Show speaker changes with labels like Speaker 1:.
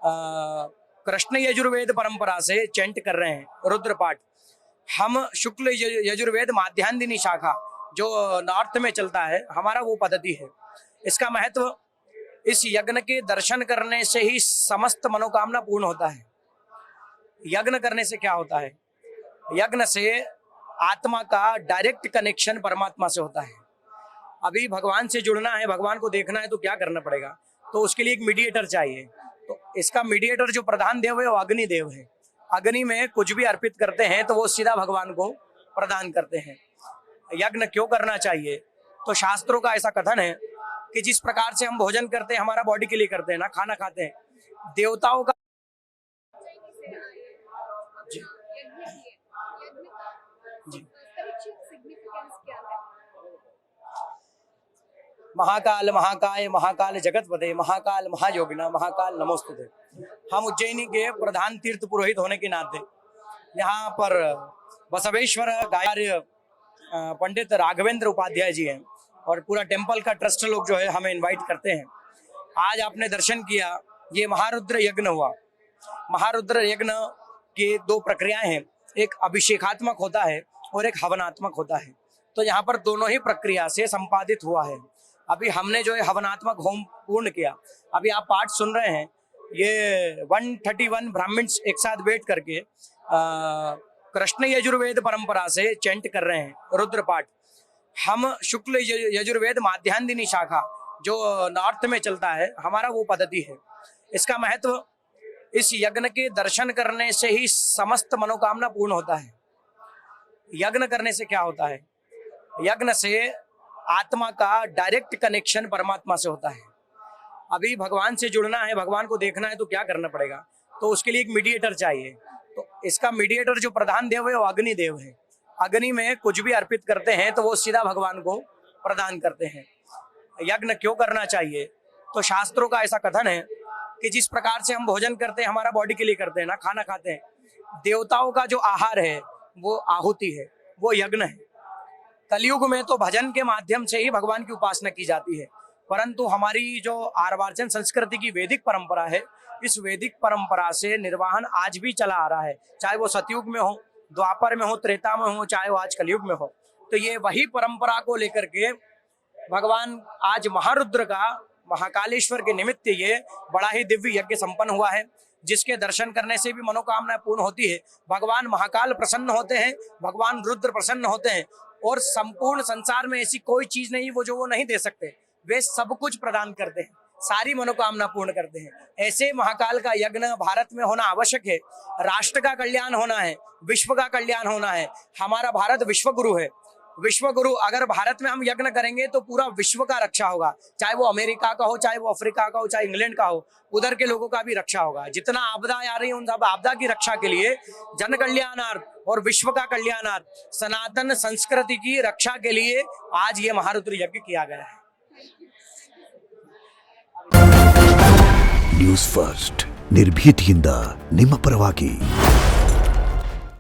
Speaker 1: कृष्ण यजुर्वेद परंपरा से चैंट कर रहे हैं रुद्र पाठ। हम शुक्ल यजुर्वेद माध्यान्दिनी शाखा जो नॉर्थ में चलता है, हमारा वो पद्धति है। इसका महत्व, इस यज्ञ के दर्शन करने से ही समस्त मनोकामना पूर्ण होता है। यज्ञ करने से क्या होता है? यज्ञ से आत्मा का डायरेक्ट कनेक्शन परमात्मा से होता है। अभी भगवान से जुड़ना है, भगवान को देखना है, तो क्या करना पड़ेगा? तो उसके लिए एक मीडिएटर चाहिए। तो इसका मीडिएटर जो प्रधान देव है वो अग्नि देव है। अग्नि में कुछ भी अर्पित करते हैं तो वो सीधा भगवान को प्रदान करते हैं। यज्ञ क्यों करना चाहिए? तो शास्त्रों का ऐसा कथन है कि जिस प्रकार से हम भोजन करते हैं, हमारा बॉडी के लिए करते हैं ना, खाना खाते हैं, देवताओं का जी जी महाकाल महाकाय महाकाल जगतपते महाकाल महायोगिना महाकाल नमोस्तुते। हम उज्जैनी के प्रधान तीर्थ पुरोहित होने के नाते यहाँ पर बसवेश्वर गायार्य पंडित राघवेंद्र उपाध्याय जी हैं और पूरा टेम्पल का ट्रस्ट लोग जो है हमें इनवाइट करते हैं। आज आपने दर्शन किया, ये महारुद्र यज्ञ हुआ। महारुद्र यज्ञ की दो प्रक्रियाएं हैं, एक अभिषेकात्मक होता है और एक हवनात्मक होता है। तो यहाँ पर दोनों ही प्रक्रिया से संपादित हुआ है। अभी हमने जो है हवनात्मक होम पूर्ण किया। अभी आप पाठ सुन रहे हैं, ये 131 ब्राह्मण्स एक साथ बैठ करके कृष्ण यजुर्वेद परंपरा से चैंट कर रहे हैं रुद्र पाठ। हम शुक्ल यजुर्वेद माध्यान्दिनी शाखा जो नॉर्थ में चलता है, हमारा वो पद्धति है। इसका महत्व, इस यज्ञ के दर्शन करने से ही समस्त मनोकामना पूर्ण होता है। यज्ञ करने से क्या होता है? यज्ञ से आत्मा का डायरेक्ट कनेक्शन परमात्मा से होता है। अभी भगवान से जुड़ना है, भगवान को देखना है, तो क्या करना पड़ेगा? तो उसके लिए एक मीडिएटर चाहिए। तो इसका मीडिएटर जो प्रधान देव है वो अग्नि देव है। अग्नि में कुछ भी अर्पित करते हैं तो वो सीधा भगवान को प्रदान करते हैं। यज्ञ क्यों करना चाहिए? तो शास्त्रों का ऐसा कथन है कि जिस प्रकार से हम भोजन करते हैं, हमारा बॉडी के लिए करते हैं ना, खाना खाते हैं, देवताओं का जो आहार है वो आहुति है, वो यज्ञ है। कलयुग में तो भजन के माध्यम से ही भगवान की उपासना की जाती है, परंतु हमारी जो आर्यवाचन संस्कृति की वैदिक परंपरा है, इस वैदिक परंपरा से निर्वाहन आज भी चला आ रहा है। चाहे वो सतयुग में हो, द्वापर में हो, त्रेता में हो, चाहे वो आज कलयुग में हो। तो ये वही परंपरा को लेकर के भगवान आज महारुद्र का, महाकालेश्वर के निमित्त ये बड़ा ही दिव्य यज्ञ संपन्न हुआ है, जिसके दर्शन करने से भी मनोकामना पूर्ण होती है। भगवान महाकाल प्रसन्न होते हैं, भगवान रुद्र प्रसन्न होते हैं, और संपूर्ण संसार में ऐसी कोई चीज नहीं जो वो नहीं दे सकते। वे सब कुछ प्रदान करते हैं, सारी मनोकामना पूर्ण करते हैं। ऐसे महाकाल का यज्ञ भारत में होना आवश्यक है। राष्ट्र का कल्याण होना है, विश्व का कल्याण होना है। हमारा भारत विश्व गुरु है। विश्व गुरु, अगर भारत में हम यज्ञ करेंगे तो पूरा विश्व का रक्षा होगा। चाहे वो अमेरिका का हो, चाहे वो अफ्रीका का हो, चाहे इंग्लैंड का हो, उधर के लोगों का भी रक्षा होगा। जितना आपदा आ रही है उन सब आपदा की रक्षा के लिए, जन कल्याणार्थ और विश्व का कल्याणार्थ, सनातन संस्कृति की रक्षा के लिए आज ये महारुद्र यज्ञ किया गया है।
Speaker 2: न्यूज़ फर्स्ट, निर्भीतिಯಿಂದ ನಿಮ್ಮ ಪರವಾಗಿ।